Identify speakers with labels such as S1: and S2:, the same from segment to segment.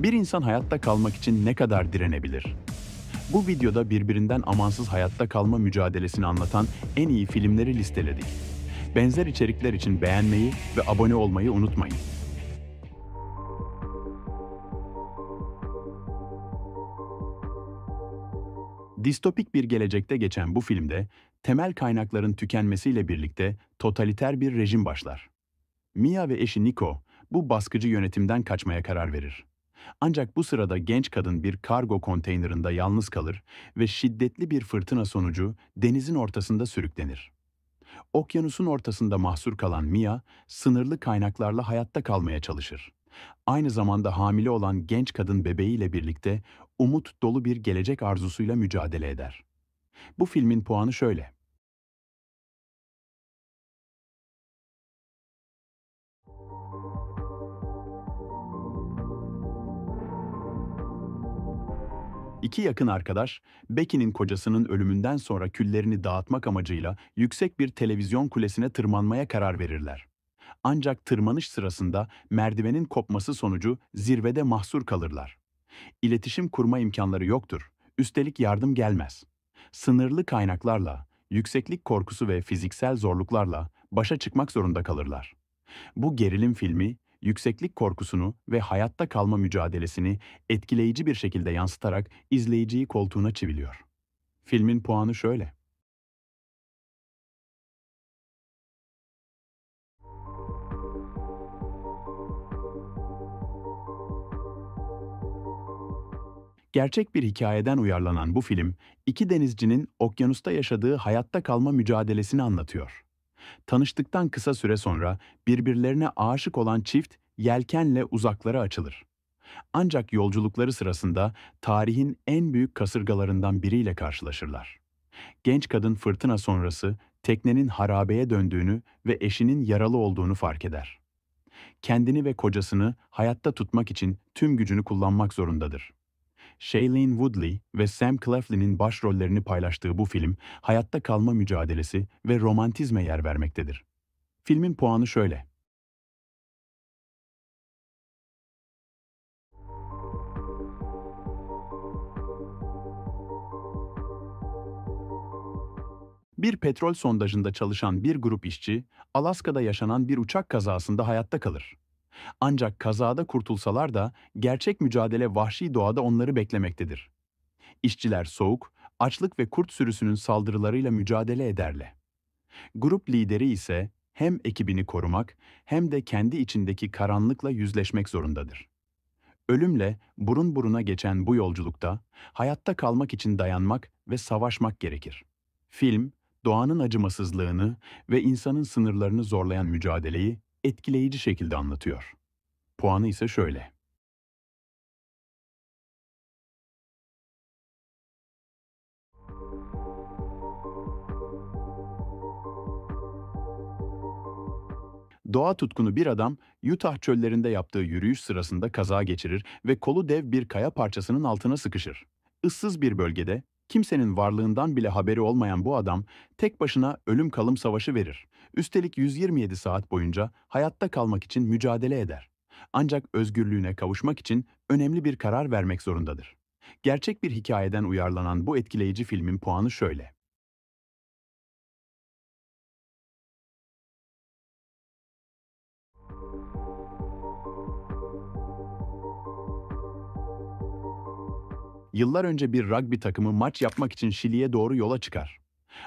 S1: Bir insan hayatta kalmak için ne kadar direnebilir? Bu videoda birbirinden amansız hayatta kalma mücadelesini anlatan en iyi filmleri listeledik. Benzer içerikler için beğenmeyi ve abone olmayı unutmayın. Distopik bir gelecekte geçen bu filmde temel kaynakların tükenmesiyle birlikte totaliter bir rejim başlar. Mia ve eşi Nico bu baskıcı yönetimden kaçmaya karar verir. Ancak bu sırada genç kadın bir kargo konteynerında yalnız kalır ve şiddetli bir fırtına sonucu denizin ortasında sürüklenir. Okyanusun ortasında mahsur kalan Mia, sınırlı kaynaklarla hayatta kalmaya çalışır. Aynı zamanda hamile olan genç kadın bebeğiyle birlikte umut dolu bir gelecek arzusuyla mücadele eder. Bu filmin puanı şöyle. İki yakın arkadaş, Becky'nin kocasının ölümünden sonra küllerini dağıtmak amacıyla yüksek bir televizyon kulesine tırmanmaya karar verirler. Ancak tırmanış sırasında merdivenin kopması sonucu zirvede mahsur kalırlar. İletişim kurma imkanları yoktur, üstelik yardım gelmez. Sınırlı kaynaklarla, yükseklik korkusu ve fiziksel zorluklarla başa çıkmak zorunda kalırlar. Bu gerilim filmi, yükseklik korkusunu ve hayatta kalma mücadelesini etkileyici bir şekilde yansıtarak izleyiciyi koltuğuna çiviliyor. Filmin puanı şöyle. Gerçek bir hikayeden uyarlanan bu film, iki denizcinin okyanusta yaşadığı hayatta kalma mücadelesini anlatıyor. Tanıştıktan kısa süre sonra birbirlerine aşık olan çift yelkenle uzaklara açılır. Ancak yolculukları sırasında tarihin en büyük kasırgalarından biriyle karşılaşırlar. Genç kadın fırtına sonrası teknenin harabeye döndüğünü ve eşinin yaralı olduğunu fark eder. Kendini ve kocasını hayatta tutmak için tüm gücünü kullanmak zorundadır. Shailene Woodley ve Sam Claflin'in başrollerini paylaştığı bu film, hayatta kalma mücadelesi ve romantizme yer vermektedir. Filmin puanı şöyle. Bir petrol sondajında çalışan bir grup işçi, Alaska'da yaşanan bir uçak kazasında hayatta kalır. Ancak kazada kurtulsalar da gerçek mücadele vahşi doğada onları beklemektedir. İşçiler soğuk, açlık ve kurt sürüsünün saldırılarıyla mücadele ederler. Grup lideri ise hem ekibini korumak hem de kendi içindeki karanlıkla yüzleşmek zorundadır. Ölümle burun buruna geçen bu yolculukta hayatta kalmak için dayanmak ve savaşmak gerekir. Film, doğanın acımasızlığını ve insanın sınırlarını zorlayan mücadeleyi etkileyici şekilde anlatıyor. Puanı ise şöyle. Doğa tutkunu bir adam, Utah çöllerinde yaptığı yürüyüş sırasında kaza geçirir ve kolu dev bir kaya parçasının altına sıkışır. Issız bir bölgede, kimsenin varlığından bile haberi olmayan bu adam, tek başına ölüm kalım savaşı verir. Üstelik 127 saat boyunca hayatta kalmak için mücadele eder. Ancak özgürlüğüne kavuşmak için önemli bir karar vermek zorundadır. Gerçek bir hikayeden uyarlanan bu etkileyici filmin puanı şöyle. Yıllar önce bir rugby takımı maç yapmak için Şili'ye doğru yola çıkar.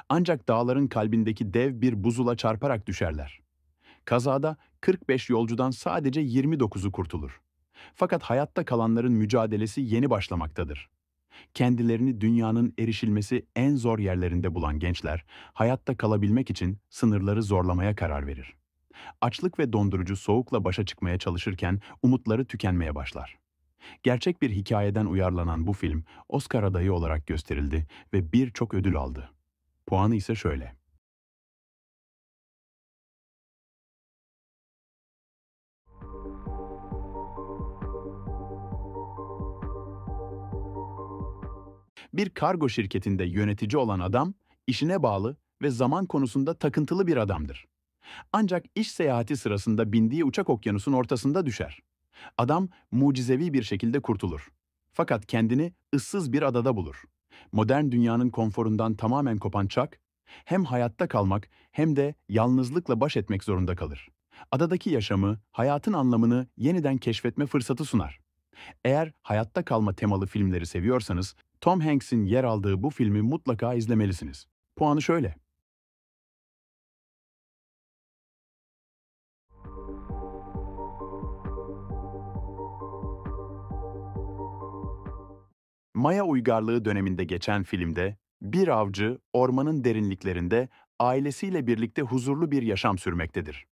S1: Ancak dağların kalbindeki dev bir buzula çarparak düşerler. Kazada 45 yolcudan sadece 29'u kurtulur. Fakat hayatta kalanların mücadelesi yeni başlamaktadır. Kendilerini dünyanın erişilmesi en zor yerlerinde bulan gençler, hayatta kalabilmek için sınırları zorlamaya karar verir. Açlık ve dondurucu soğukla başa çıkmaya çalışırken umutları tükenmeye başlar. Gerçek bir hikayeden uyarlanan bu film, Oscar adayı olarak gösterildi ve birçok ödül aldı. Puanı ise şöyle. Bir kargo şirketinde yönetici olan adam, işine bağlı ve zaman konusunda takıntılı bir adamdır. Ancak iş seyahati sırasında bindiği uçak okyanusun ortasında düşer. Adam mucizevi bir şekilde kurtulur. Fakat kendini ıssız bir adada bulur. Modern dünyanın konforundan tamamen kopan Chuck, hem hayatta kalmak hem de yalnızlıkla baş etmek zorunda kalır. Adadaki yaşamı, hayatın anlamını yeniden keşfetme fırsatı sunar. Eğer hayatta kalma temalı filmleri seviyorsanız, Tom Hanks'in yer aldığı bu filmi mutlaka izlemelisiniz. Puanı şöyle. Maya uygarlığı döneminde geçen filmde bir avcı ormanın derinliklerinde ailesiyle birlikte huzurlu bir yaşam sürmektedir.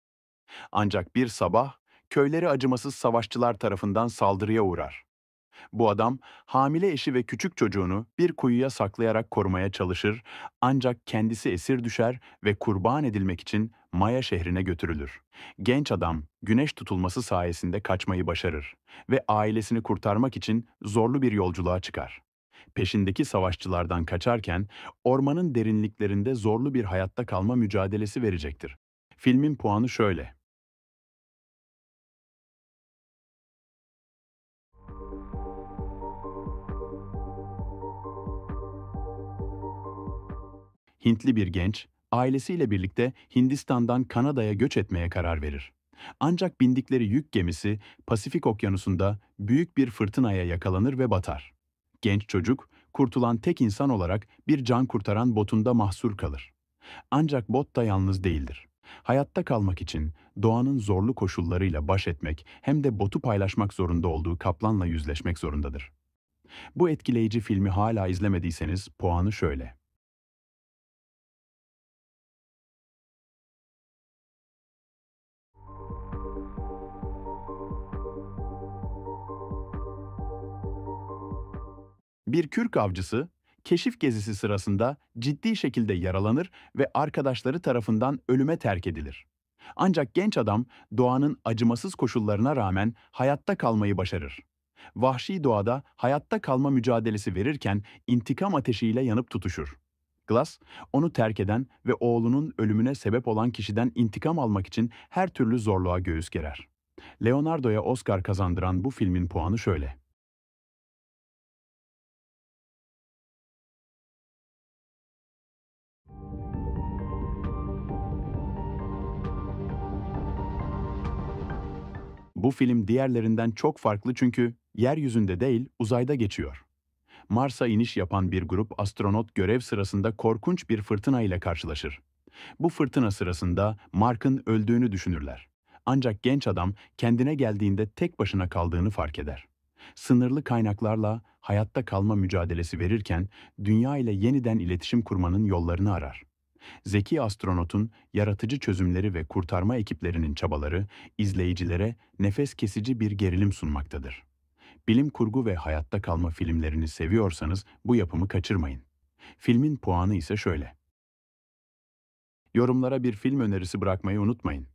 S1: Ancak bir sabah köyleri acımasız savaşçılar tarafından saldırıya uğrar. Bu adam hamile eşi ve küçük çocuğunu bir kuyuya saklayarak korumaya çalışır ancak kendisi esir düşer ve kurban edilmek için Maya şehrine götürülür. Genç adam güneş tutulması sayesinde kaçmayı başarır ve ailesini kurtarmak için zorlu bir yolculuğa çıkar. Peşindeki savaşçılardan kaçarken ormanın derinliklerinde zorlu bir hayatta kalma mücadelesi verecektir. Filmin puanı şöyle. Hintli bir genç, ailesiyle birlikte Hindistan'dan Kanada'ya göç etmeye karar verir. Ancak bindikleri yük gemisi Pasifik Okyanusu'nda büyük bir fırtınaya yakalanır ve batar. Genç çocuk, kurtulan tek insan olarak bir can kurtaran botunda mahsur kalır. Ancak bot da yalnız değildir. Hayatta kalmak için doğanın zorlu koşullarıyla baş etmek hem de botu paylaşmak zorunda olduğu kaplanla yüzleşmek zorundadır. Bu etkileyici filmi hala izlemediyseniz puanı şöyle. Bir kürk avcısı, keşif gezisi sırasında ciddi şekilde yaralanır ve arkadaşları tarafından ölüme terk edilir. Ancak genç adam doğanın acımasız koşullarına rağmen hayatta kalmayı başarır. Vahşi doğada hayatta kalma mücadelesi verirken intikam ateşiyle yanıp tutuşur. Glass, onu terk eden ve oğlunun ölümüne sebep olan kişiden intikam almak için her türlü zorluğa göğüs gerer. Leonardo'ya Oscar kazandıran bu filmin puanı şöyle. Bu film diğerlerinden çok farklı çünkü yeryüzünde değil, uzayda geçiyor. Mars'a iniş yapan bir grup astronot görev sırasında korkunç bir fırtına ile karşılaşır. Bu fırtına sırasında Mark'ın öldüğünü düşünürler. Ancak genç adam kendine geldiğinde tek başına kaldığını fark eder. Sınırlı kaynaklarla hayatta kalma mücadelesi verirken dünya ile yeniden iletişim kurmanın yollarını arar. Zeki astronotun yaratıcı çözümleri ve kurtarma ekiplerinin çabaları izleyicilere nefes kesici bir gerilim sunmaktadır. Bilim kurgu ve hayatta kalma filmlerini seviyorsanız bu yapımı kaçırmayın. Filmin puanı ise şöyle. Yorumlara bir film önerisi bırakmayı unutmayın.